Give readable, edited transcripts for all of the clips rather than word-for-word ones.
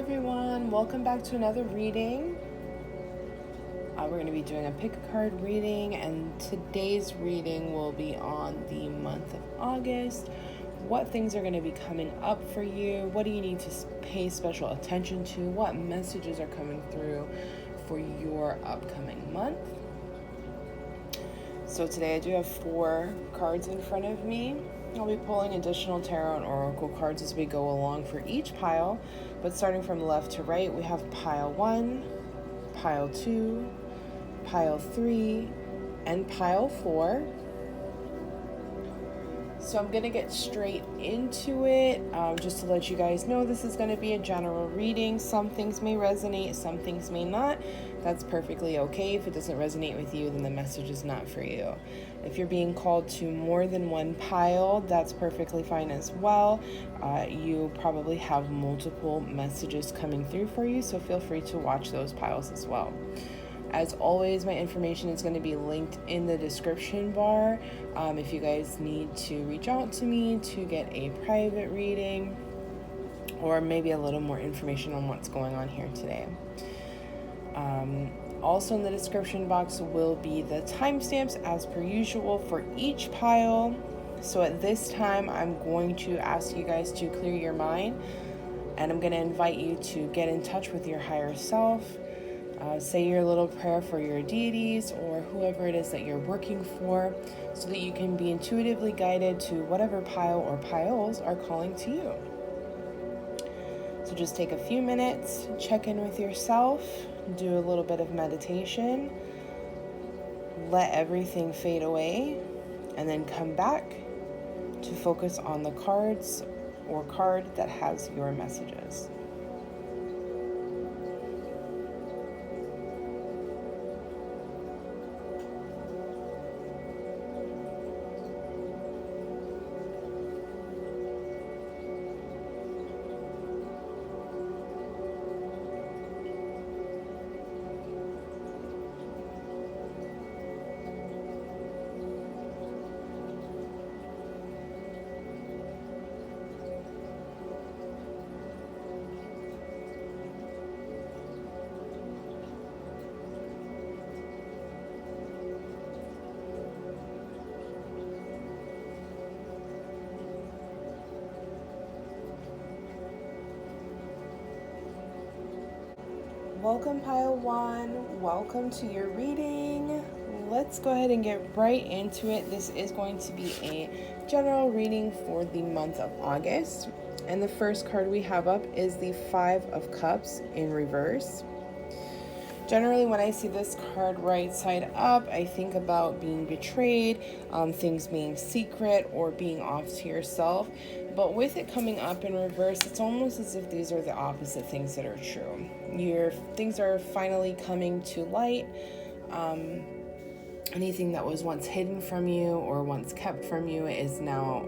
everyone, welcome back to another reading. We're going to be doing a pick a card reading, and today's reading will be on the month of August. What things are going to be coming up for you? What do you need to pay special attention to? What messages are coming through for your upcoming month? So today I do have 4 cards in front of me. I'll be pulling additional tarot and oracle cards as we go along for each pile, but starting from left to right, we have pile 1, pile 2, pile 3, and pile 4. So I'm going to get straight into it, just to let you guys know this is going to be a general reading. Some things may resonate, some things may not. That's perfectly okay. If it doesn't resonate with you, then the message is not for you. If you're being called to more than one pile, that's perfectly fine as well. You probably have multiple messages coming through for you, so feel free to watch those piles as well. As always, my information is going to be linked in the description bar. If you guys need to reach out to me to get a private reading or maybe a little more information on what's going on here today. Also in the description box will be the timestamps as per usual for each pile. So at this time, I'm going to ask you guys to clear your mind, and I'm going to invite you to get in touch with your higher self. Say your little prayer for your deities or whoever it is that you're working for, so that you can be intuitively guided to whatever pile or piles are calling to you. So just take a few minutes, check in with yourself, do a little bit of meditation, let everything fade away, and then come back to focus on the cards or card that has your messages. Welcome, pile 1. Welcome to your reading. Let's go ahead and get right into it. This is going to be a general reading for the month of August. And the first card we have up is the 5 of Cups in reverse. Generally, when I see this card right side up, I think about being betrayed, things being secret, or being off to yourself. But with it coming up in reverse, it's almost as if these are the opposite things that are true. Your things are finally coming to light. Anything that was once hidden from you or once kept from you is now,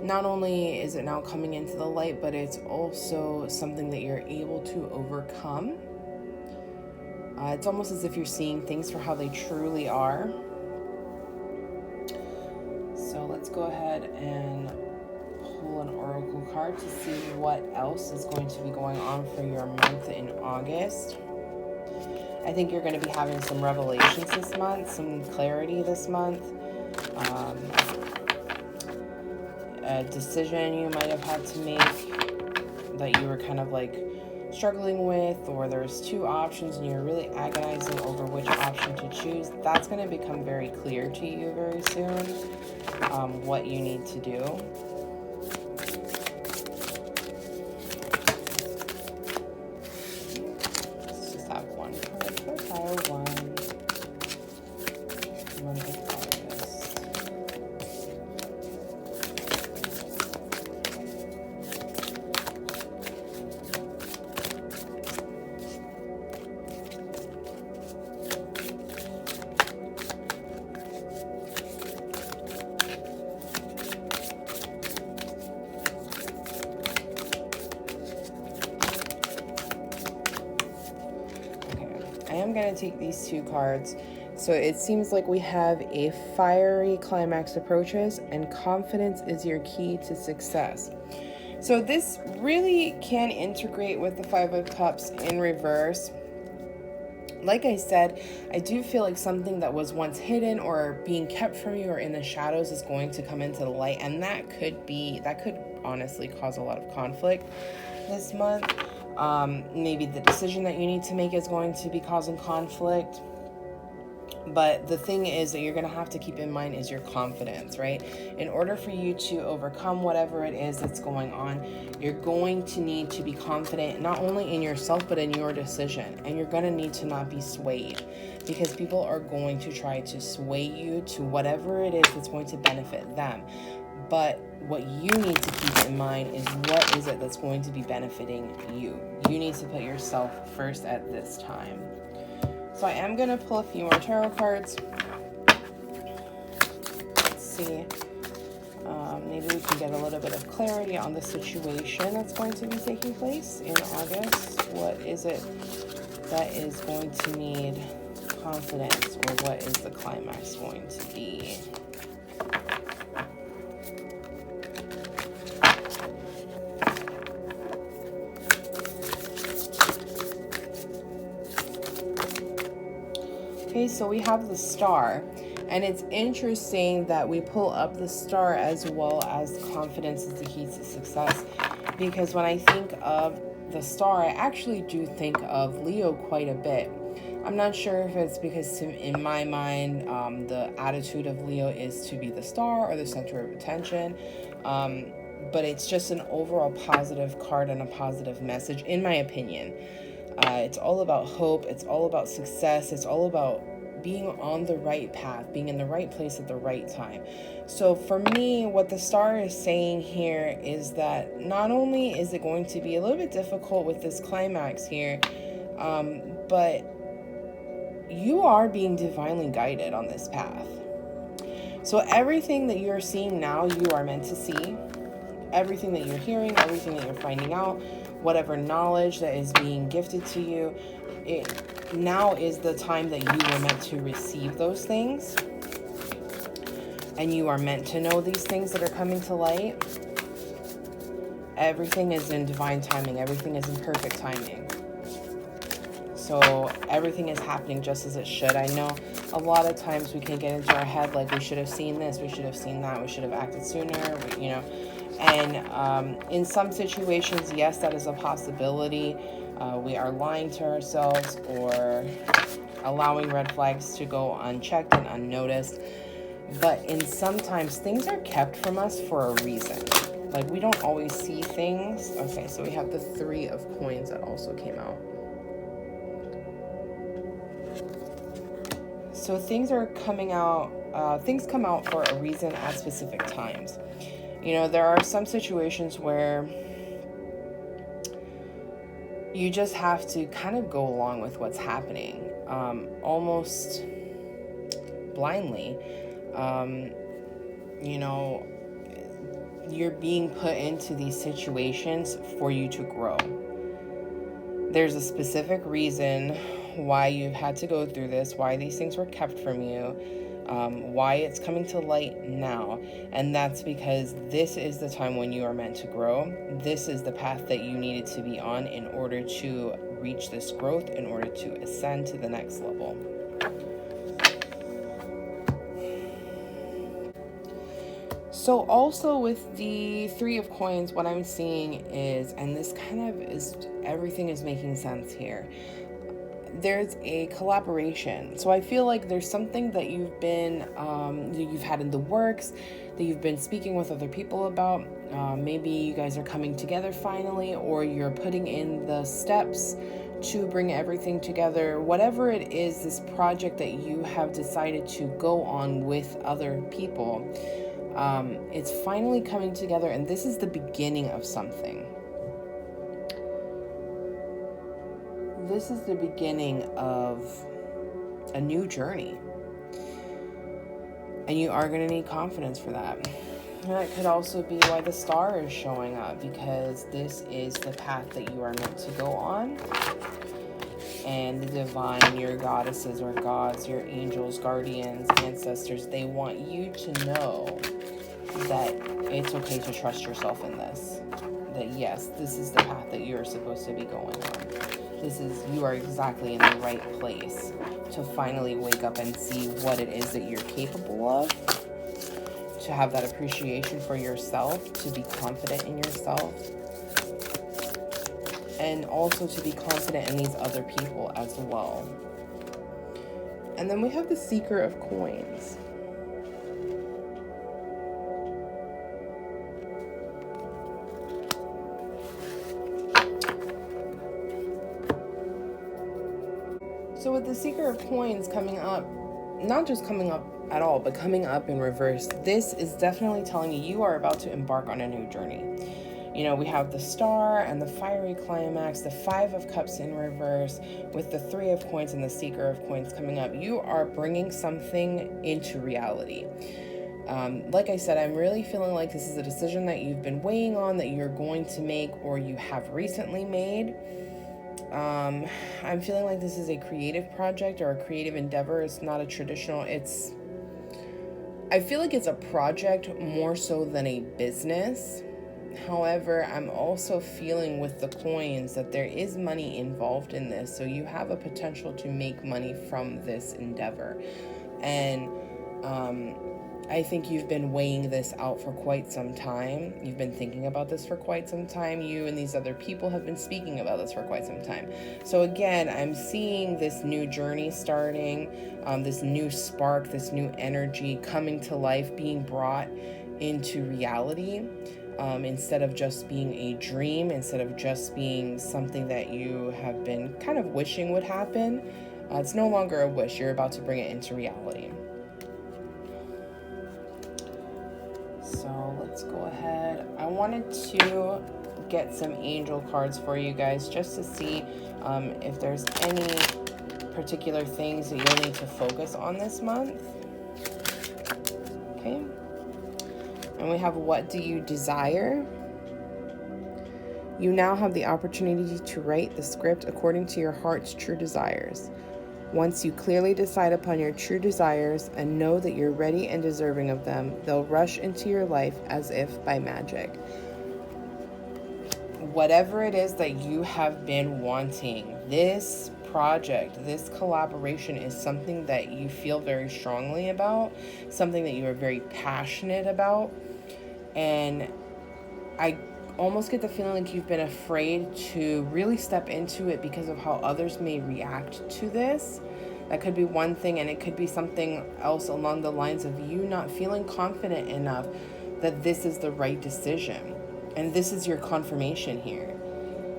not only is it now coming into the light, but it's also something that you're able to overcome. It's almost as if you're seeing things for how they truly are. So let's go ahead and pull an oracle card to see what else is going to be going on for your month in August. I think you're going to be having some revelations this month, some clarity this month. A decision you might have had to make that you were kind of like struggling with, or there's 2 options and you're really agonizing over which option to choose. That's going to become very clear to you very soon, what you need to do. Let's just have one card for pile 1. Month of August. I am going to take these 2 cards. So it seems like we have a fiery climax approaches, and confidence is your key to success. So this really can integrate with the Five of Cups in reverse. Like I said, I do feel like something that was once hidden or being kept from you or in the shadows is going to come into the light, and that could honestly cause a lot of conflict this month. Maybe the decision that you need to make is going to be causing conflict. But the thing is that you're going to have to keep in mind is your confidence, right? In order for you to overcome whatever it is that's going on, you're going to need to be confident not only in yourself, but in your decision. And you're going to need to not be swayed, because people are going to try to sway you to whatever it is that's going to benefit them. But what you need to keep in mind is what is it that's going to be benefiting you. You need to put yourself first at this time. So I am going to pull a few more tarot cards. Let's see. Maybe we can get a little bit of clarity on the situation that's going to be taking place in August. What is it that is going to need confidence, or what is the climax going to be? Okay, so we have the Star, and it's interesting that we pull up the Star as well as confidence is the key to success, because when I think of the Star, I actually do think of Leo quite a bit. I'm not sure if it's because in my mind, the attitude of Leo is to be the star or the center of attention, but it's just an overall positive card and a positive message, in my opinion. It's all about hope. It's all about success. It's all about being on the right path, being in the right place at the right time. So for me, what the Star is saying here is that not only is it going to be a little bit difficult with this climax here, but you are being divinely guided on this path. So everything that you're seeing now, you are meant to see. Everything that you're hearing, everything that you're finding out, whatever knowledge that is being gifted to you, now is the time that you were meant to receive those things. And you are meant to know these things that are coming to light. Everything is in divine timing. Everything is in perfect timing. So everything is happening just as it should. I know a lot of times we can get into our head like we should have seen this, we should have seen that, we should have acted sooner, And in some situations, yes, that is a possibility. We are lying to ourselves or allowing red flags to go unchecked and unnoticed. But in sometimes things are kept from us for a reason. Like, we don't always see things. Okay, so we have the Three of Coins that also came out. So things are coming out, things come out for a reason at specific times. There are some situations where you just have to kind of go along with what's happening, almost blindly. You're being put into these situations for you to grow. There's a specific reason why you've had to go through this, why these things were kept from you, why it's coming to light now. And that's because this is the time when you are meant to grow. This is the path that you needed to be on in order to reach this growth, in order to ascend to the next level. So also with the Three of Coins, what I'm seeing is, and this kind of is, everything is making sense here, there's a collaboration. So I feel like there's something that you've had in the works, that you've been speaking with other people about. Maybe you guys are coming together finally, or you're putting in the steps to bring everything together. Whatever it is, this project that you have decided to go on with other people, it's finally coming together, and this is the beginning of something. This is the beginning of a new journey. And you are going to need confidence for that. And that could also be why the Star is showing up, because this is the path that you are meant to go on. And the divine, your goddesses or gods, your angels, guardians, ancestors, they want you to know that it's okay to trust yourself in this. that yes, this is the path that you're supposed to be going on. You are exactly in the right place to finally wake up and see what it is that you're capable of, to have that appreciation for yourself, to be confident in yourself, and also to be confident in these other people as well. And then we have the Seeker of Coins. So with the Seeker of Coins coming up, not just coming up at all, but coming up in reverse, this is definitely telling you are about to embark on a new journey. You know, we have the Star and the Fiery Climax, the Five of Cups in reverse, with the Three of Coins and the Seeker of Coins coming up. You are bringing something into reality. Like I said, I'm really feeling like this is a decision that you've been weighing on, that you're going to make, or you have recently made. I'm feeling like this is a creative project or a creative endeavor. It's not a traditional, I feel like it's a project more so than a business. However, I'm also feeling with the coins that there is money involved in this. So you have a potential to make money from this endeavor. And, I think you've been weighing this out for quite some time. You've been thinking about this for quite some time. You and these other people have been speaking about this for quite some time. So again, I'm seeing this new journey starting, this new spark, this new energy coming to life, being brought into reality, instead of just being a dream, instead of just being something that you have been kind of wishing would happen. It's no longer a wish. You're about to bring it into reality. So let's go ahead. I wanted to get some angel cards for you guys just to see if there's any particular things that you'll need to focus on this month. Okay. And we have, what do you desire? You now have the opportunity to write the script according to your heart's true desires. Once you clearly decide upon your true desires and know that you're ready and deserving of them, they'll rush into your life as if by magic. Whatever it is that you have been wanting, this project, this collaboration is something that you feel very strongly about, something that you are very passionate about. And I almost get the feeling like you've been afraid to really step into it because of how others may react to this. That could be one thing, and it could be something else along the lines of you not feeling confident enough that this is the right decision. And this is your confirmation here.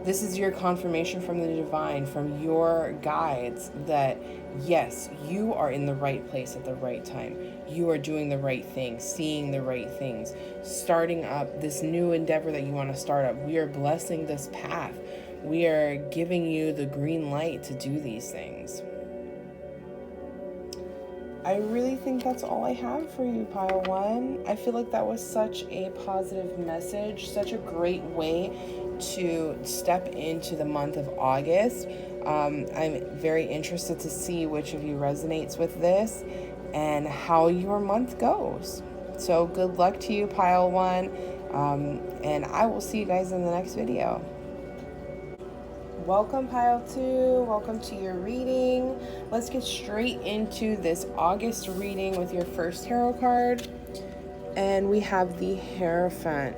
This is your confirmation from the divine, from your guides, that yes, you are in the right place at the right time. You are doing the right things, seeing the right things, starting up this new endeavor that you want to start up. We are blessing this path. We are giving you the green light to do these things. I really think that's all I have for you, Pile 1. I feel like that was such a positive message, such a great way to step into the month of August. I'm very interested to see which of you resonates with this and how your month goes. So good luck to you, Pile 1, and I will see you guys in the next video. Welcome, Pile 2. Welcome to your reading. Let's get straight into this August reading with your first tarot card. And we have the Hierophant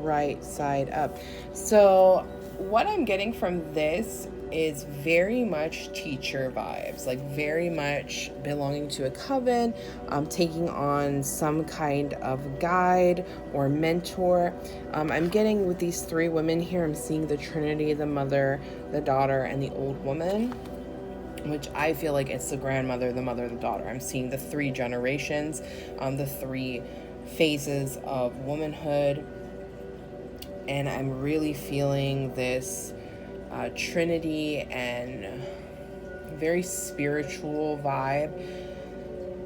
right side up. So what I'm getting from this is very much teacher vibes, like very much belonging to a coven, taking on some kind of guide or mentor. I'm getting with these three women here, I'm seeing the Trinity, the mother, the daughter, and the old woman, which I feel like it's the grandmother, the mother, the daughter. I'm seeing the three generations, the three phases of womanhood, and I'm really feeling this Trinity and very spiritual vibe.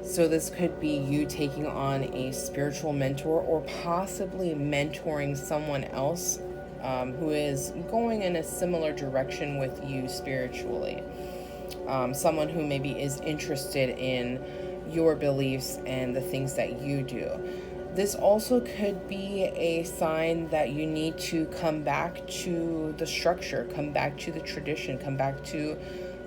So this could be you taking on a spiritual mentor, or possibly mentoring someone else who is going in a similar direction with you spiritually. Someone who maybe is interested in your beliefs and the things that you do. This also could be a sign that you need to come back to the structure, come back to the tradition, come back to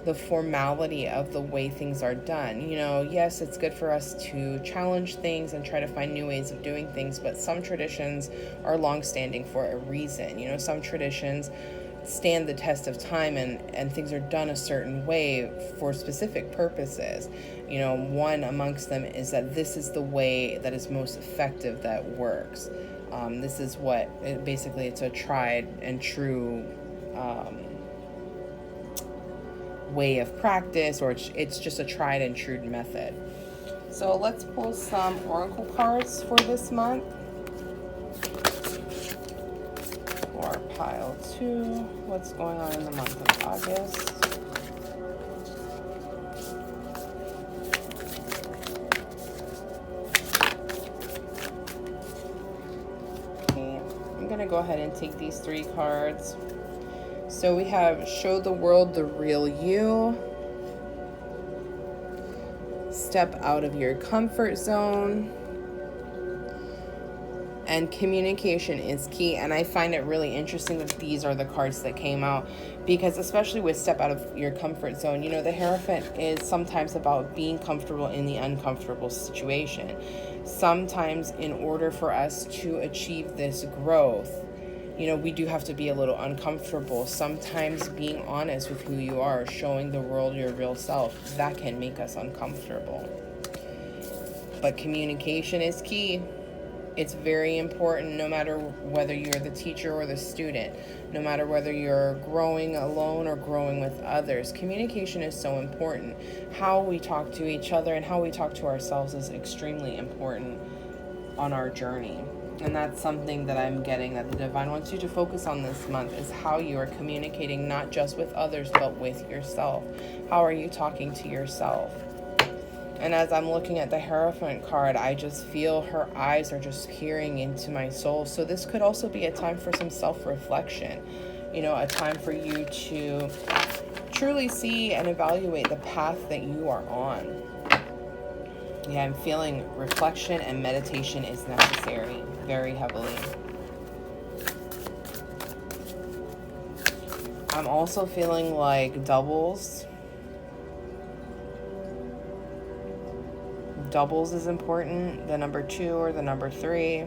the formality of the way things are done. Yes, it's good for us to challenge things and try to find new ways of doing things, but some traditions are long-standing for a reason. Some traditions stand the test of time, and things are done a certain way for specific purposes. One amongst them is that this is the way that is most effective, that works. This is what, basically, it's a tried and true way of practice, or it's just a tried and true method. So let's pull some oracle cards for this month. For pile 2, what's going on in the month of August? Okay, I'm gonna go ahead and take these 3 cards. So we have show the world the real you, step out of your comfort zone, and communication is key. And I find it really interesting that these are the cards that came out, because especially with step out of your comfort zone, the Hierophant is sometimes about being comfortable in the uncomfortable situation. Sometimes in order for us to achieve this growth, we do have to be a little uncomfortable. Sometimes being honest with who you are, showing the world your real self, that can make us uncomfortable. But communication is key. It's very important, no matter whether you're the teacher or the student, no matter whether you're growing alone or growing with others. Communication is so important. How we talk to each other and how we talk to ourselves is extremely important on our journey. And that's something that I'm getting that the Divine wants you to focus on this month, is how you are communicating, not just with others, but with yourself. How are you talking to yourself? And as I'm looking at the Hierophant card, I just feel her eyes are just peering into my soul. So this could also be a time for some self-reflection, a time for you to truly see and evaluate the path that you are on. Yeah, I'm feeling reflection and meditation is necessary very heavily. I'm also feeling like doubles. Doubles is important, the number 2 or the number 3.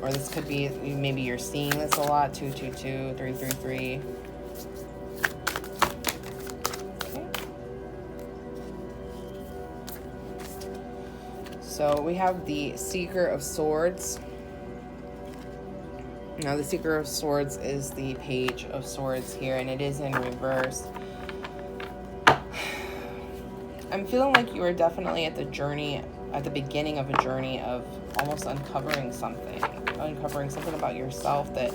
Or this could be, maybe you're seeing this a lot, 222, 333. So we have the Seeker of Swords. Now the Seeker of Swords is the Page of Swords here, and it is in reverse. I'm feeling like you are definitely at the beginning of a journey of almost uncovering something about yourself that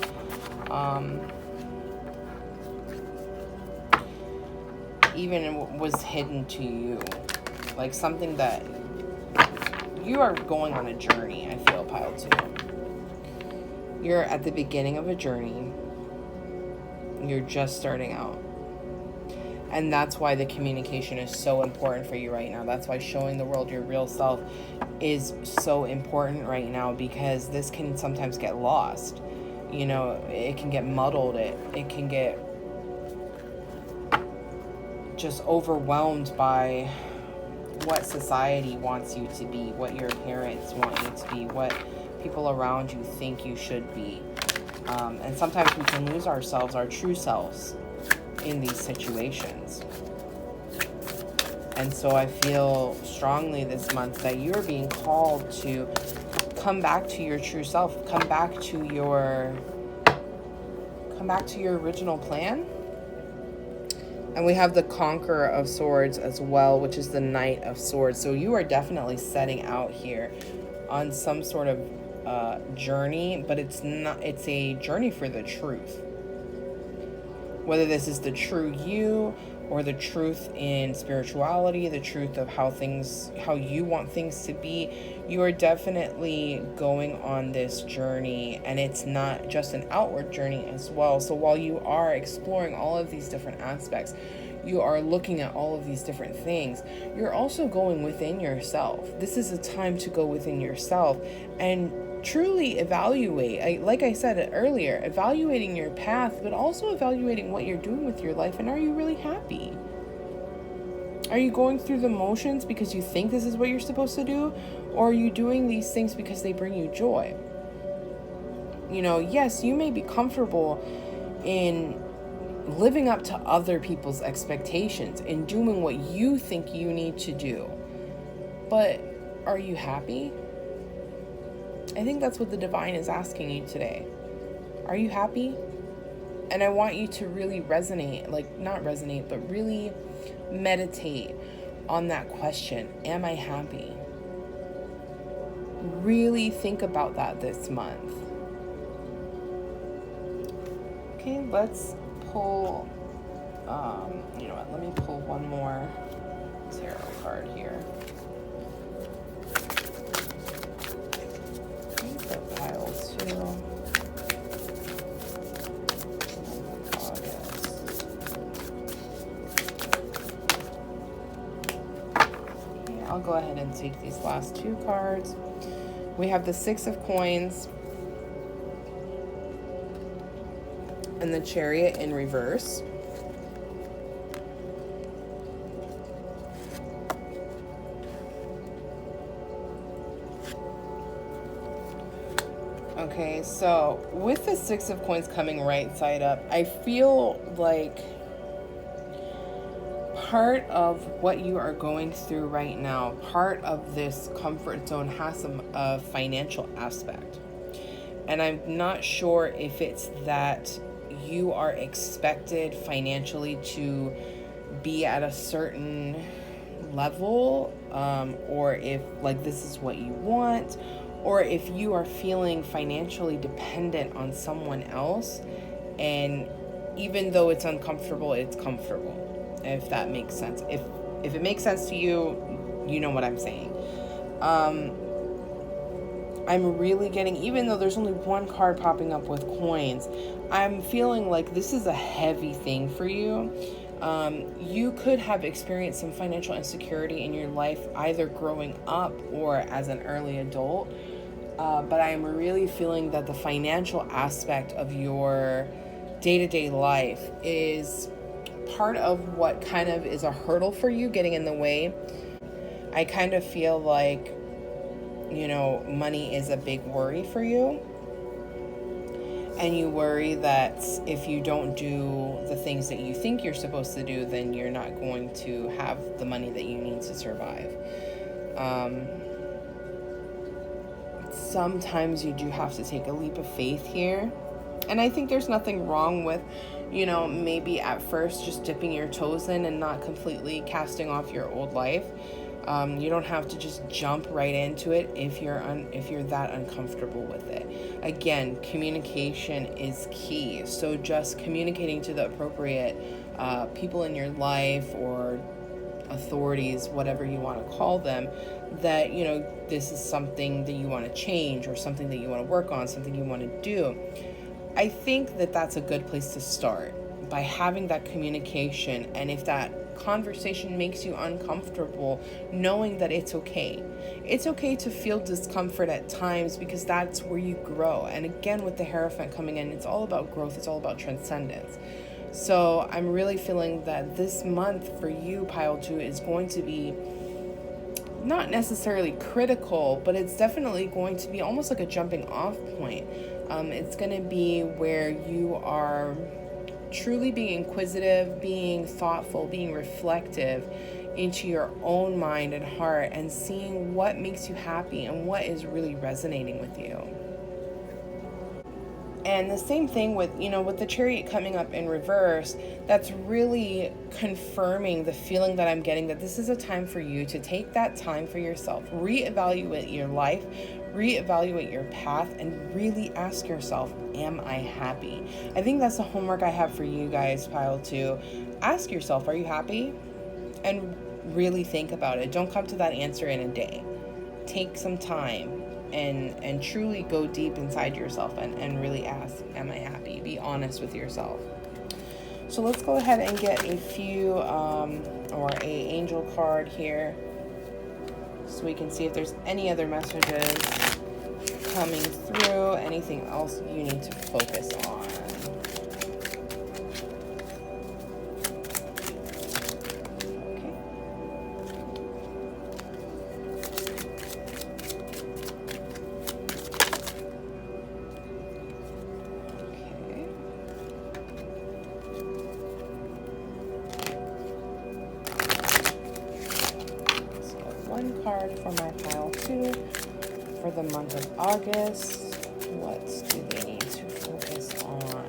even was hidden to you, like something that you are going on a journey. I feel pile 2. You're at the beginning of a journey. You're just starting out. And that's why the communication is so important for you right now. That's why showing the world your real self is so important right now, because this can sometimes get lost. It can get muddled. It can get just overwhelmed by what society wants you to be, what your parents want you to be, what people around you think you should be. And sometimes we can lose ourselves, our true selves, in these situations. And so I feel strongly this month that you're being called to come back to your true self, come back to your original plan. And we have the Conqueror of Swords as well, which is the Knight of Swords. So you are definitely setting out here on some sort of journey, but it's a journey for the truth. Whether this is the true you or the truth in spirituality, the truth of how you want things to be, you are definitely going on this journey, and it's not just an outward journey as well. So while you are exploring all of these different aspects, you are looking at all of these different things, you're also going within yourself. This is a time to go within yourself and truly evaluate. Like I said earlier, evaluating your path, but also evaluating what you're doing with your life, and are you really happy? Are you going through the motions because you think this is what you're supposed to do? Or are you doing these things because they bring you joy? Yes, you may be comfortable in living up to other people's expectations and doing what you think you need to do. But are you happy? I think that's what the divine is asking you today. Are you happy? And I want you to really but really meditate on that question. Am I happy? Really think about that this month. Okay, let's pull, let me pull one more tarot card here. For pile 2. I'll go ahead and take these last 2 cards. We have the 6 of Coins and the Chariot in reverse. Okay, so with the 6 of Coins coming right side up, I feel like part of what you are going through right now, part of this comfort zone has a financial aspect. And I'm not sure if it's that you are expected financially to be at a certain level, or if this is what you want, or if you are feeling financially dependent on someone else, and even though it's uncomfortable, it's comfortable. If that makes sense. If it makes sense to you, you know what I'm saying. I'm really getting, even though there's only one card popping up with coins, I'm feeling like this is a heavy thing for you. You could have experienced some financial insecurity in your life, either growing up or as an early adult. But I'm really feeling that the financial aspect of your day-to-day life is part of what kind of is a hurdle for you, getting in the way. I kind of feel like, money is a big worry for you. And you worry that if you don't do the things that you think you're supposed to do, then you're not going to have the money that you need to survive. Sometimes you do have to take a leap of faith here. And I think there's nothing wrong with, maybe at first just dipping your toes in and not completely casting off your old life. You don't have to just jump right into it if you're that uncomfortable with it. Again, communication is key. So just communicating to the appropriate people in your life or authorities, whatever you want to call them, that, this is something that you want to change or something that you want to work on, something you want to do. I think that that's a good place to start, by having that communication. And if that conversation makes you uncomfortable, knowing that it's okay. It's okay to feel discomfort at times, because that's where you grow. And again, with the Hierophant coming in, it's all about growth. It's all about transcendence. So I'm really feeling that this month for you, Pile 2, is going to be not necessarily critical, but it's definitely going to be almost like a jumping off point. It's going to be where you are truly being inquisitive, being thoughtful, being reflective into your own mind and heart, and seeing what makes you happy and what is really resonating with you. And the same thing with, with the Chariot coming up in reverse, that's really confirming the feeling that I'm getting, that this is a time for you to take that time for yourself, reevaluate your life, reevaluate your path, and really ask yourself, am I happy? I think that's the homework I have for you guys, Pile 2. Ask yourself, are you happy? And really think about it. Don't come to that answer in a day. Take some time and truly go deep inside yourself and really ask, am I happy? Be honest with yourself. So let's go ahead and get a few or a angel card here so we can see if there's any other messages coming through, anything else you need to focus on. One card for my pile 2 for the month of August. What do they need to focus on?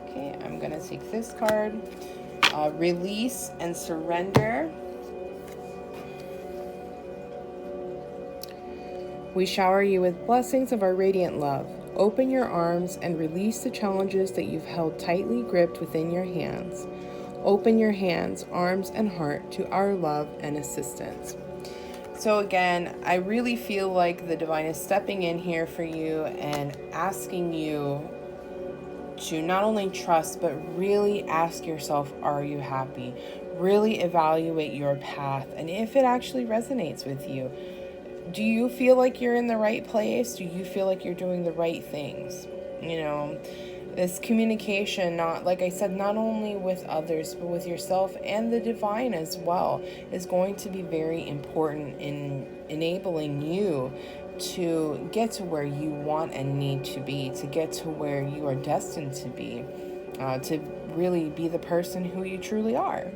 Okay, I'm gonna take this card. Release and surrender. We shower you with blessings of our radiant love. Open your arms and release the challenges that you've held tightly gripped within your hands. Open your hands, arms, and heart to our love and assistance. So again, I really feel like the divine is stepping in here for you and asking you to not only trust, but really ask yourself, are you happy? Really evaluate your path and if it actually resonates with you. Do you feel like you're in the right place? Do you feel like you're doing the right things? You know, this communication, not, like I said, not only with others, but with yourself and the divine as well, is going to be very important in enabling you to get to where you want and need to be, to get to where you are destined to be, to really be the person who you truly are.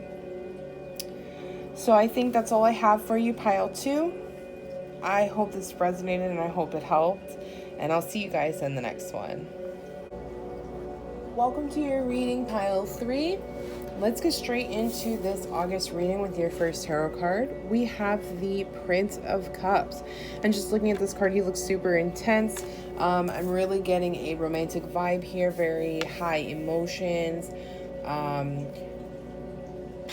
So I think that's all I have for you, pile 2. I hope this resonated and I hope it helped. And I'll see you guys in the next one. Welcome to your reading, pile 3. Let's get straight into this August reading with your first tarot card. We have the Prince of Cups. And just looking at this card, he looks super intense. I'm really getting a romantic vibe here, very high emotions.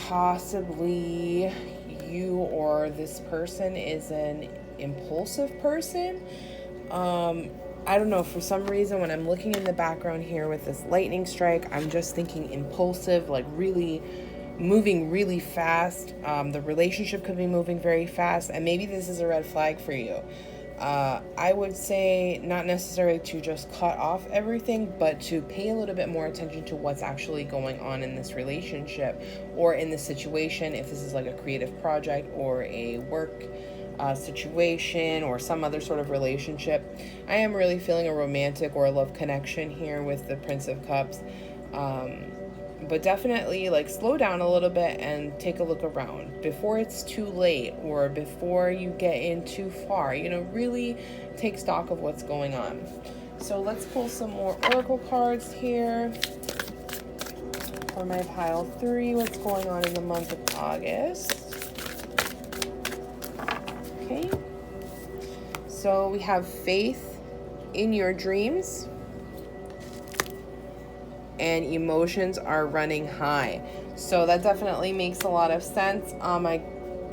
Possibly you or this person is an impulsive person. I don't know, for some reason when I'm looking in the background here with this lightning strike, I'm just thinking impulsive, like really moving really fast. The relationship could be moving very fast, and maybe this is a red flag for you. I would say not necessarily to just cut off everything, but to pay a little bit more attention to what's actually going on in this relationship or in this situation. If this is like a creative project or a work situation or some other sort of relationship, I am really feeling a romantic or a love connection here with the Prince of Cups. But definitely like slow down a little bit and take a look around before it's too late or before you get in too far. You know, really take stock of what's going on. So let's pull some more oracle cards here for my pile 3. What's going on in the month of August? Okay. So we have faith in your dreams. And emotions are running high. So that definitely makes a lot of sense. I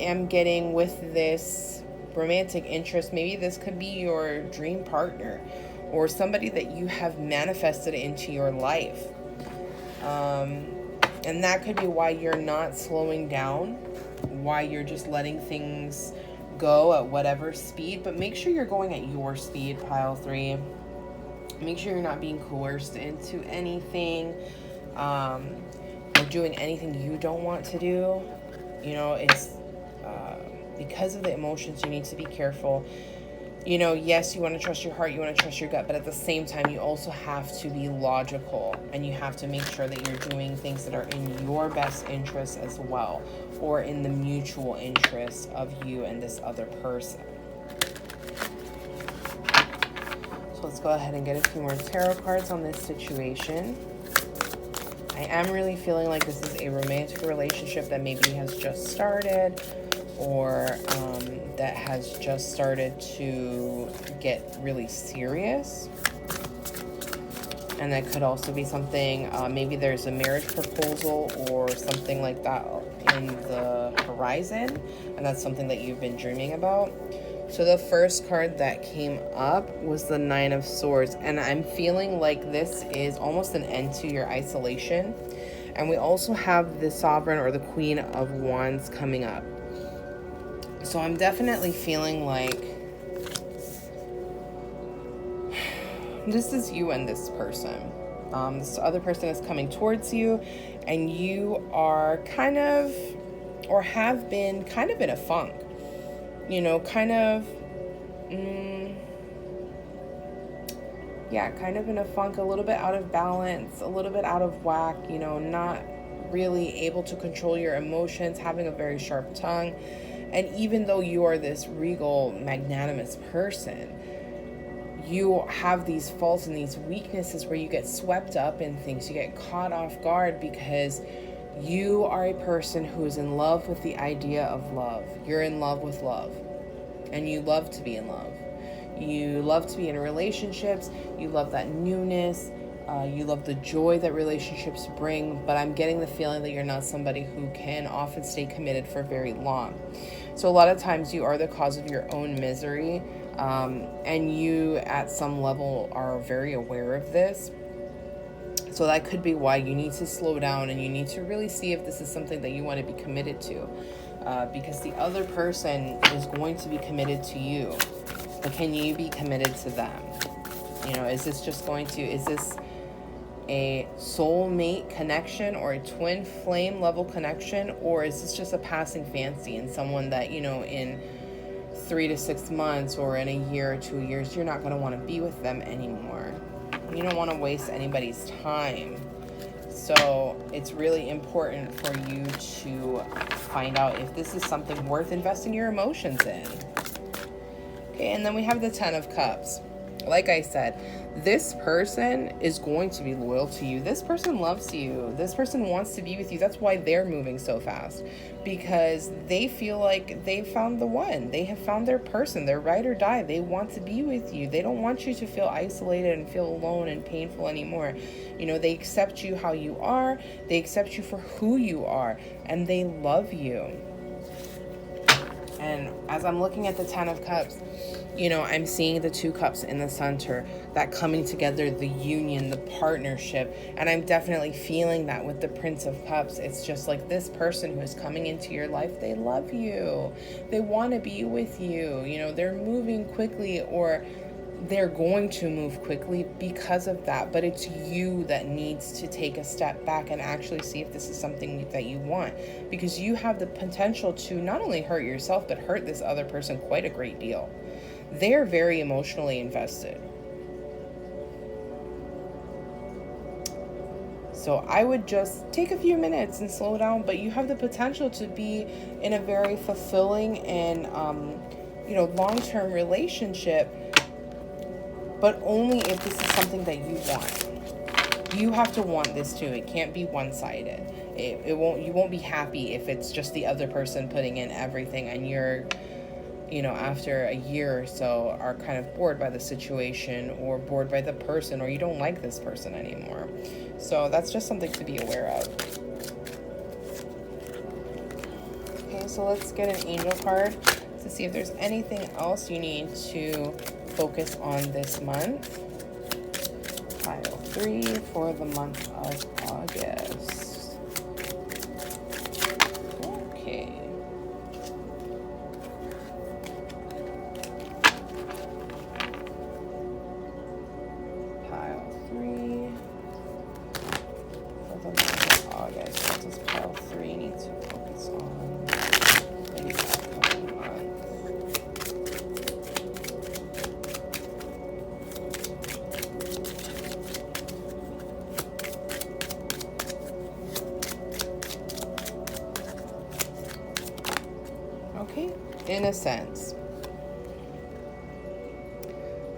am getting with this romantic interest, maybe this could be your dream partner or somebody that you have manifested into your life. And that could be why you're not slowing down, why you're just letting things go at whatever speed. But make sure you're going at your speed, pile 3. Make sure you're not being coerced into anything or doing anything you don't want to do. You know, it's because of the emotions, you need to be careful. You know, yes, you want to trust your heart, you want to trust your gut, but at the same time, you also have to be logical and you have to make sure that you're doing things that are in your best interest as well, or in the mutual interest of you and this other person. Let's go ahead and get a few more tarot cards on this situation. I am really feeling like this is a romantic relationship that maybe has just started or that has just started to get really serious. And that could also be something, maybe there's a marriage proposal or something like that in the horizon, and that's something that you've been dreaming about. So the first card that came up was the Nine of Swords, and I'm feeling like this is almost an end to your isolation. And we also have the Sovereign or the Queen of Wands coming up. So I'm definitely feeling like this is you and this person. This other person is coming towards you, and you are kind of, or have been kind of in a funk. You know, kind of, kind of in a funk, a little bit out of balance, a little bit out of whack, you know, not really able to control your emotions, having a very sharp tongue. And even though you are this regal, magnanimous person, you have these faults and these weaknesses where you get swept up in things, you get caught off guard because you are a person who is in love with the idea of love. You're in love with love, and you love to be in love. You love to be in relationships. You love that newness. You love the joy that relationships bring, but I'm getting the feeling that you're not somebody who can often stay committed for very long. So a lot of times you are the cause of your own misery, and you at some level are very aware of this. So that could be why you need to slow down, and you need to really see if this is something that you want to be committed to, because the other person is going to be committed to you, but can you be committed to them? You know, is this a soulmate connection or a twin flame level connection, or is this just a passing fancy and someone that, you know, in 3 to 6 months or in a year or 2 years, you're not going to want to be with them anymore? You don't want to waste anybody's time. So it's really important for you to find out if this is something worth investing your emotions in. Okay, and then we have the Ten of Cups. Like I said, this person is going to be loyal to you. This person loves you. This person wants to be with you. That's why they're moving so fast, because they feel like they found the one. They have found their person. They're ride or die. They want to be with you. They don't want you to feel isolated and feel alone and painful anymore. You know, they accept you how you are. They accept you for who you are, and they love you. And as I'm looking at the Ten of Cups, you know, I'm seeing the two cups in the center, that coming together, the union, the partnership. And I'm definitely feeling that with the Prince of Cups. It's just like this person who is coming into your life, they love you. They want to be with you. You know, they're moving quickly, or they're going to move quickly because of that. But it's you that needs to take a step back and actually see if this is something that you want, because you have the potential to not only hurt yourself, but hurt this other person quite a great deal. They're very emotionally invested. So I would just take a few minutes and slow down, but you have the potential to be in a very fulfilling and, long-term relationship, but only if this is something that you want. You have to want this too. It can't be one-sided. You won't be happy if it's just the other person putting in everything, and you're, after a year or so are kind of bored by the situation, or bored by the person, or you don't like this person anymore. So that's just something to be aware of. Okay, so let's get an angel card to see if there's anything else you need to focus on this month. Pile 3 for the month of August. Okay. Pile 3 for the month of August. What does pile 3 need to focus on in the upcoming month? Okay, in a sense.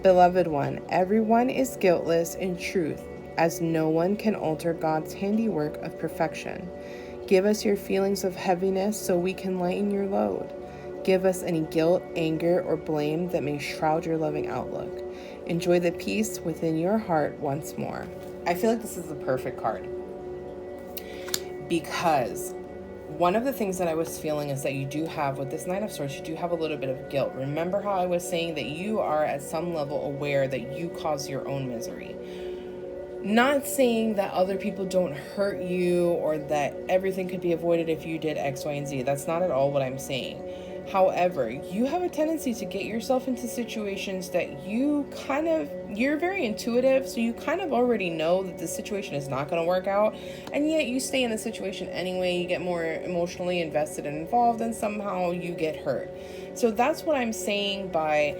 Beloved one, everyone is guiltless in truth, as no one can alter God's handiwork of perfection. Give us your feelings of heaviness so we can lighten your load. Give us any guilt, anger, or blame that may shroud your loving outlook. Enjoy the peace within your heart once more. I feel like this is the perfect card, because one of the things that I was feeling is that you do have, with this Nine of Swords, you do have a little bit of guilt. Remember how I was saying that you are at some level aware that you cause your own misery. Not saying that other people don't hurt you or that everything could be avoided if you did X, Y, and Z. That's not at all what I'm saying. However, you have a tendency to get yourself into situations that you're very intuitive, so you kind of already know that the situation is not going to work out, and yet you stay in the situation anyway. You get more emotionally invested and involved, and somehow you get hurt. So that's what I'm saying by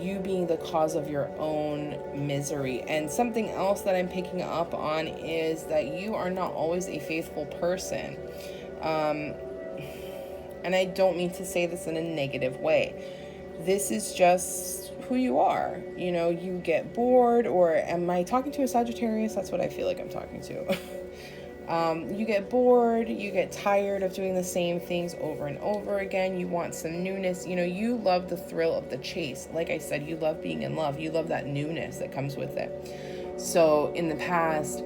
you being the cause of your own misery. And something else that I'm picking up on is that you are not always a faithful person. And I don't mean to say this in a negative way. This is just who you are. You know, you get bored, or am I talking to a Sagittarius? That's what I feel like I'm talking to. You get bored, you get tired of doing the same things over and over again. You want some newness. You know, you love the thrill of the chase. Like I said, you love being in love. You love that newness that comes with it. So in the past,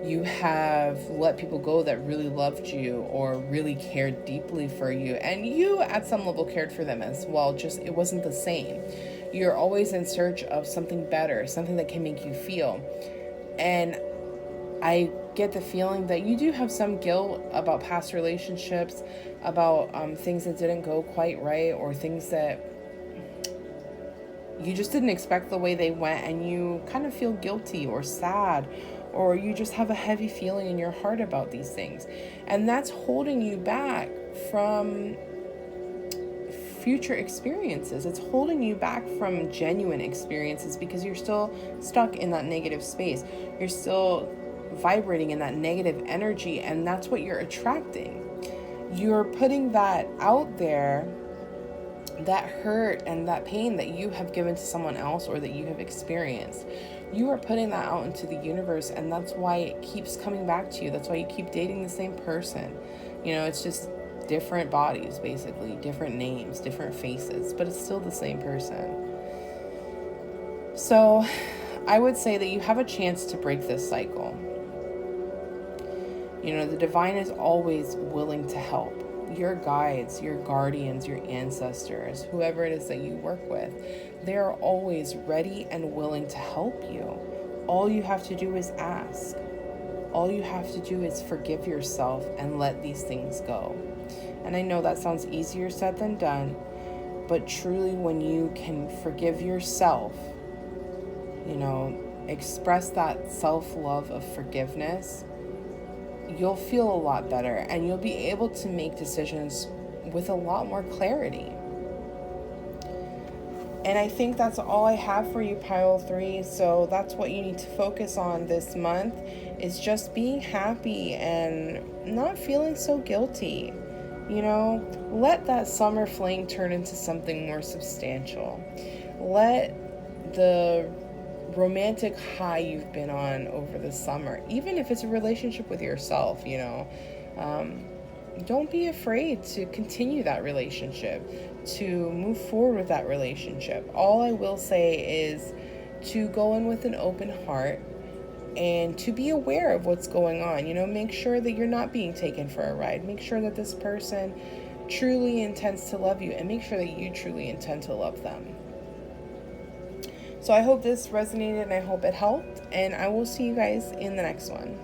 you have let people go that really loved you or really cared deeply for you. And you, at some level, cared for them as well. Just it wasn't the same. You're always in search of something better, something that can make you feel. And I get the feeling that you do have some guilt about past relationships, about things that didn't go quite right, or things that you just didn't expect the way they went, and you kind of feel guilty or sad, or you just have a heavy feeling in your heart about these things. And that's holding you back from future experiences. It's holding you back from genuine experiences because you're still stuck in that negative space. You're still vibrating in that negative energy, and that's what you're attracting. You're putting that out there, that hurt and that pain that you have given to someone else or that you have experienced. You are putting that out into the universe, and that's why it keeps coming back to you. That's why you keep dating the same person. You know, it's just different bodies, basically, different names, different faces, but it's still the same person. So I would say that you have a chance to break this cycle. You know, the divine is always willing to help. Your guides, your guardians, your ancestors, whoever it is that you work with, they are always ready and willing to help you. All you have to do is ask. All you have to do is forgive yourself and let these things go. And I know that sounds easier said than done, but truly when you can forgive yourself, you know, express that self-love of forgiveness, you'll feel a lot better, and you'll be able to make decisions with a lot more clarity. And I think that's all I have for you, Pile 3. So that's what you need to focus on this month, is just being happy and not feeling so guilty. You know, let that summer fling turn into something more substantial. Let the romantic high you've been on over the summer, even if it's a relationship with yourself, you know, don't be afraid to continue that relationship, to move forward with that relationship. All I will say is to go in with an open heart and to be aware of what's going on. You know, make sure that you're not being taken for a ride. Make sure that this person truly intends to love you, and make sure that you truly intend to love them. So I hope this resonated, and I hope it helped, and I will see you guys in the next one.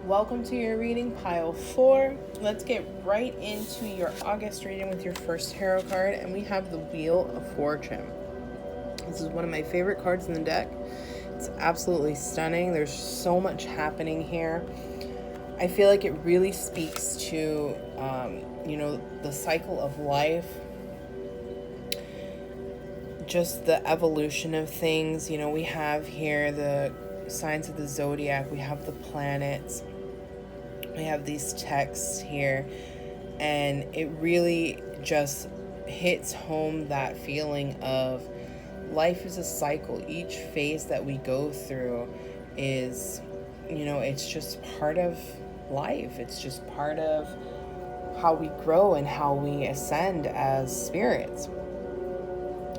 Welcome to your reading, Pile 4. Let's get right into your August reading with your first tarot card, and we have the Wheel of Fortune. This is one of my favorite cards in the deck. It's absolutely stunning. There's so much happening here. I feel like it really speaks to, you know, the cycle of life, just the evolution of things. You know, we have here the signs of the zodiac, we have the planets, we have these texts here, and it really just hits home that feeling of life is a cycle. Each phase that we go through is, you know, it's just part of life. It's just part of how we grow and how we ascend as spirits.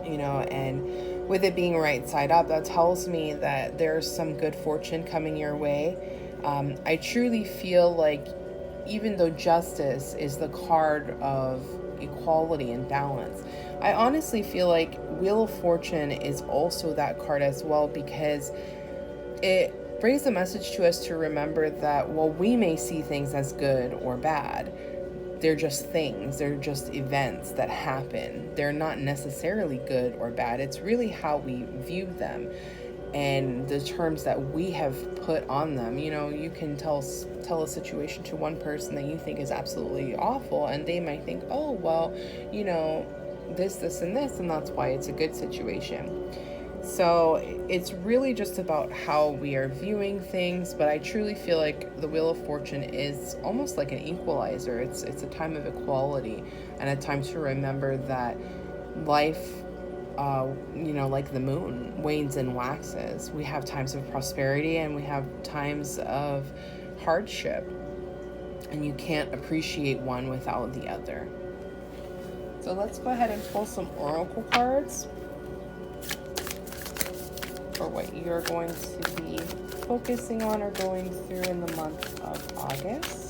You know, and with it being right side up, that tells me that there's some good fortune coming your way. I truly feel like even though justice is the card of equality and balance, I honestly feel like Wheel of Fortune is also that card as well, because it brings a message to us to remember that while we may see things as good or bad, they're just things, they're just events that happen. They're not necessarily good or bad. It's really how we view them and the terms that we have put on them. You know, you can tell a situation to one person that you think is absolutely awful, and they might think, oh, well, you know, this, and this, and that's why it's a good situation. So it's really just about how we are viewing things, but I truly feel like the Wheel of Fortune is almost like an equalizer. It's a time of equality and a time to remember that life, like the moon, wanes and waxes. We have times of prosperity and we have times of hardship, and you can't appreciate one without the other. So let's go ahead and pull some oracle cards for what you're going to be focusing on or going through in the month of August.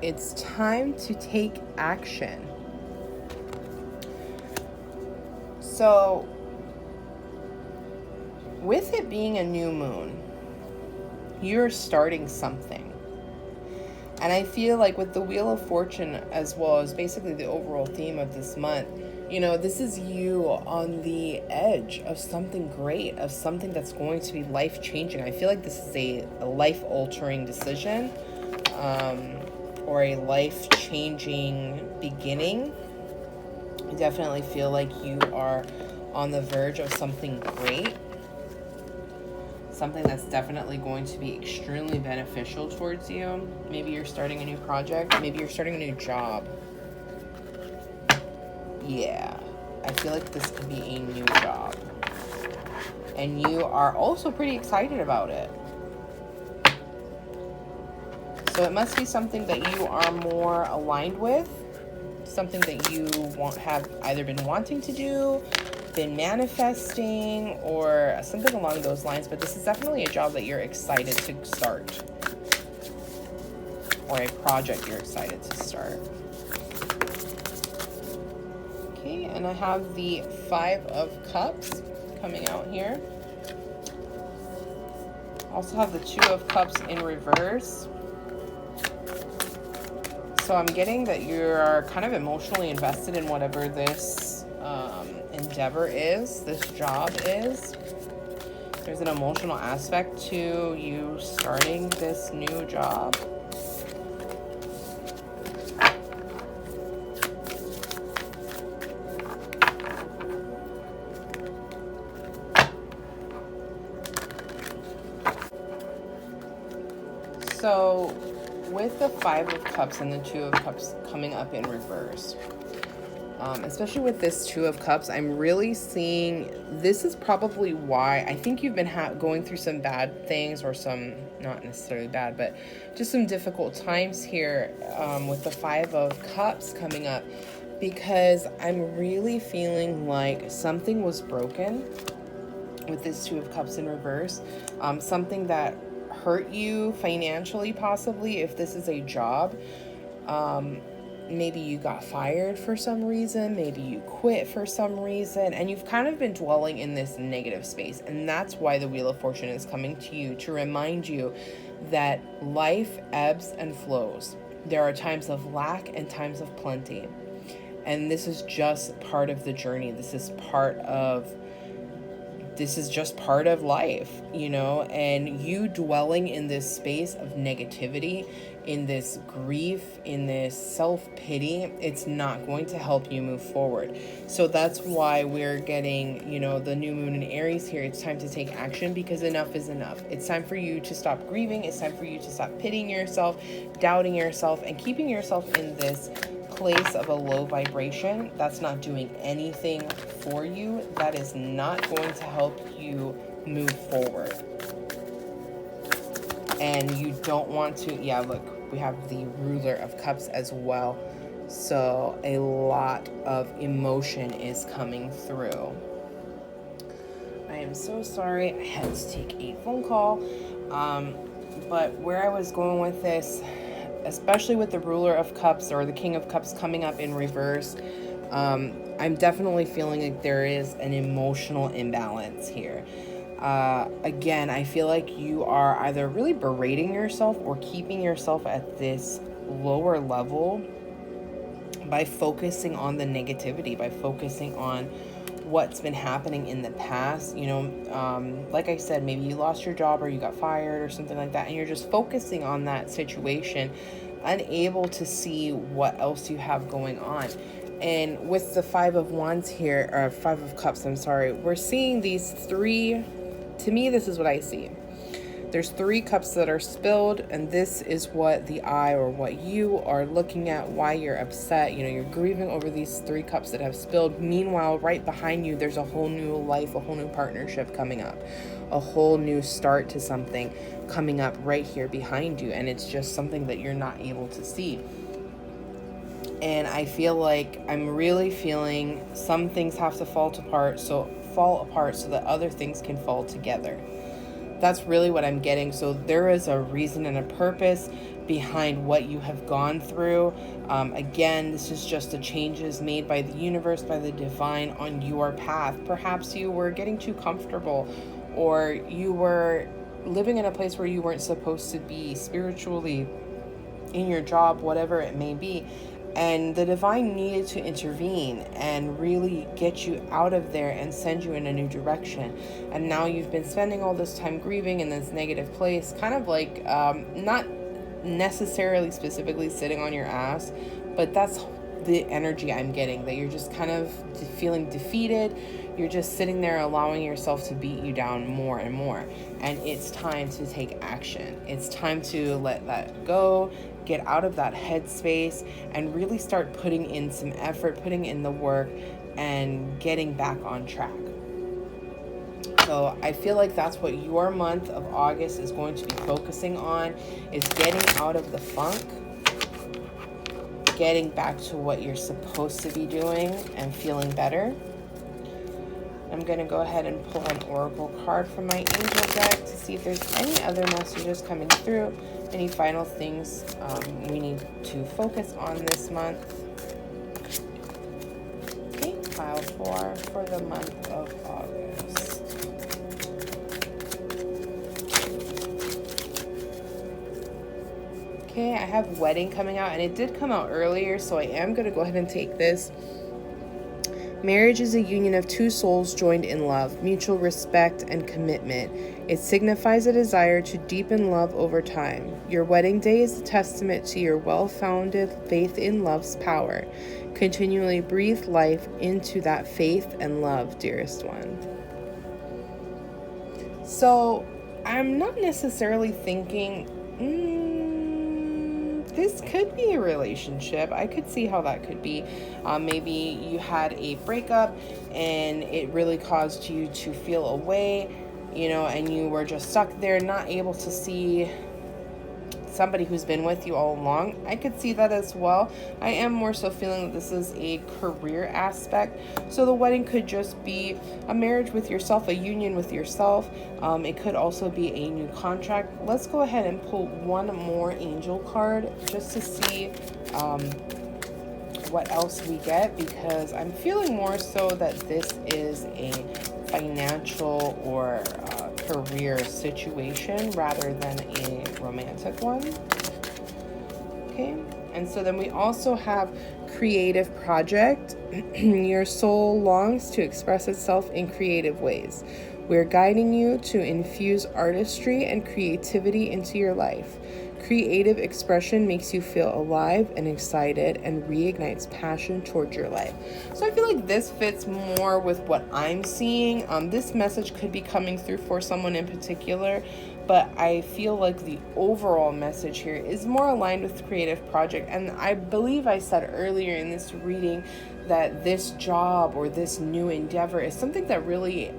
It's time to take action. So, with it being a new moon, you're starting something. And I feel like with the Wheel of Fortune, as well as basically the overall theme of this month, you know, this is you on the edge of something great, of something that's going to be life-changing. I feel like this is a life-altering decision. Or a life-changing beginning. I definitely feel like you are on the verge of something great. Something that's definitely going to be extremely beneficial towards you. Maybe you're starting a new project. Maybe you're starting a new job. Yeah, I feel like this could be a new job. And you are also pretty excited about it. So it must be something that you are more aligned with, something that you have either been wanting to do, been manifesting, or something along those lines. But this is definitely a job that you're excited to start, or a project you're excited to start. Okay, and I have the 5 of Cups coming out here. Also have the 2 of Cups in reverse. So I'm getting that you're kind of emotionally invested in whatever this endeavor is, this job is. There's an emotional aspect to you starting this new job. So with the 5 of Cups and the 2 of Cups coming up in reverse, especially with this 2 of Cups, I'm really seeing this is probably why I think you've been going through some bad things, or some, not necessarily bad, but just some difficult times here with the 5 of Cups coming up, because I'm really feeling like something was broken with this 2 of Cups in reverse. Something that hurt you financially, possibly, if this is a job. Maybe you got fired for some reason, maybe you quit for some reason, and you've kind of been dwelling in this negative space. And that's why the Wheel of Fortune is coming to you, to remind you that life ebbs and flows. There are times of lack and times of plenty. And this is just part of the journey. This is part of this is just part of life, you know, and you dwelling in this space of negativity, in this grief, in this self-pity, it's not going to help you move forward. So that's why we're getting, you know, the new moon in Aries here. It's time to take action, because enough is enough. It's time for you to stop grieving. It's time for you to stop pitying yourself, doubting yourself, and keeping yourself in this place of a low vibration. That's not doing anything for you. That is not going to help you move forward. And you don't want to, yeah, look, we have the Ruler of Cups as well. So a lot of emotion is coming through. I am so sorry. I had to take a phone call. But where I was going with this, especially with the Ruler of Cups or the King of Cups coming up in reverse, I'm definitely feeling like there is an emotional imbalance here. Again, I feel like you are either really berating yourself or keeping yourself at this lower level by focusing on the negativity, by focusing on what's been happening in the past. You know, like I said, maybe you lost your job or you got fired or something like that, and you're just focusing on that situation, unable to see what else you have going on. And with the Five of Wands here, or Five of Cups, I'm sorry, we're seeing these three. To me, this is what I see. There's 3 cups that are spilled, and this is what the I, or what you are looking at, why you're upset. You know, you're grieving over these 3 cups that have spilled. Meanwhile, right behind you, there's a whole new life, a whole new partnership coming up, a whole new start to something coming up right here behind you. And it's just something that you're not able to see. And I feel like I'm really feeling some things have to fall apart so that other things can fall together. That's really what I'm getting. So there is a reason and a purpose behind what you have gone through. Again, this is just the changes made by the universe, by the divine on your path. Perhaps you were getting too comfortable, or you were living in a place where you weren't supposed to be spiritually, in your job, whatever it may be. And the divine needed to intervene and really get you out of there and send you in a new direction. And now you've been spending all this time grieving in this negative place, kind of like, not necessarily specifically sitting on your ass, but that's the energy I'm getting, that you're just kind of feeling defeated. You're just sitting there allowing yourself to beat you down more and more. And it's time to take action. It's time to let that go, get out of that headspace, and really start putting in some effort, putting in the work, and getting back on track. So I feel like that's what your month of August is going to be focusing on, is getting out of the funk, getting back to what you're supposed to be doing, and feeling better. I'm going to go ahead and pull an oracle card from my angel deck to see if there's any other messages coming through, any final things we need to focus on this month. Okay, pile 4 for the month of August. Okay, I have wedding coming out, and it did come out earlier, so I am going to go ahead and take this. Marriage is a union of 2 souls joined in love, mutual respect, and commitment. It signifies a desire to deepen love over time. Your wedding day is a testament to your well-founded faith in love's power. Continually breathe life into that faith and love, dearest one. So, I'm not necessarily thinking, this could be a relationship. I could see how that could be. Maybe you had a breakup and it really caused you to feel away, you know, and you were just stuck there, not able to see somebody who's been with you all along. I could see that as well. I am more so feeling that this is a career aspect. So the wedding could just be a marriage with yourself, a union with yourself. It could also be a new contract. Let's go ahead and pull one more angel card just to see what else we get, because I'm feeling more so that this is a financial or career situation rather than a romantic one. Okay, and so then we also have creative project. Your soul longs to express itself in creative ways. We're guiding you to infuse artistry and creativity into your life. Creative expression makes you feel alive and excited and reignites passion towards your life. So I feel like this fits more with what I'm seeing. This message could be coming through for someone in particular, but I feel like the overall message here is more aligned with the creative project. And I believe I said earlier in this reading that this job or this new endeavor is something that really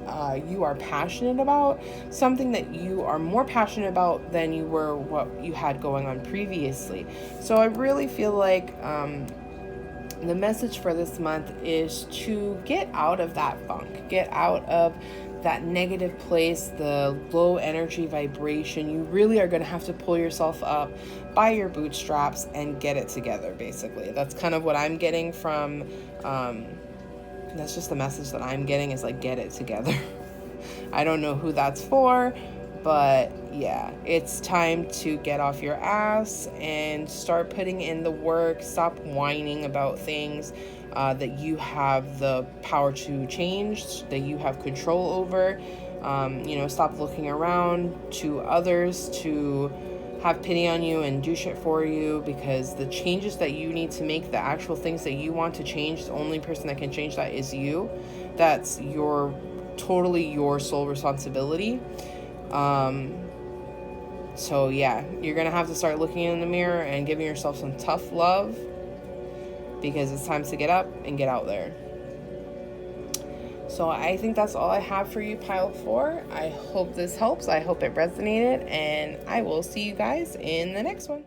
you are passionate about, something that you are more passionate about than you were what you had going on previously. So I really feel like the message for this month is to get out of that funk, get out of that negative place, the low energy vibration. You really are going to have to pull yourself up by your bootstraps and get it together, basically. That's kind of what I'm getting from, that's just the message that I'm getting, is like, get it together. I don't know who that's for, but yeah, it's time to get off your ass and start putting in the work. Stop whining about things that you have the power to change, that you have control over. Stop looking around to others to have pity on you and do shit for you, because the changes that you need to make, the actual things that you want to change, the only person that can change that is you. That's totally your sole responsibility. So yeah, you're gonna have to start looking in the mirror and giving yourself some tough love, because it's time to get up and get out there. So I think that's all I have for you, Pile 4. I hope this helps. I hope it resonated, and I will see you guys in the next one.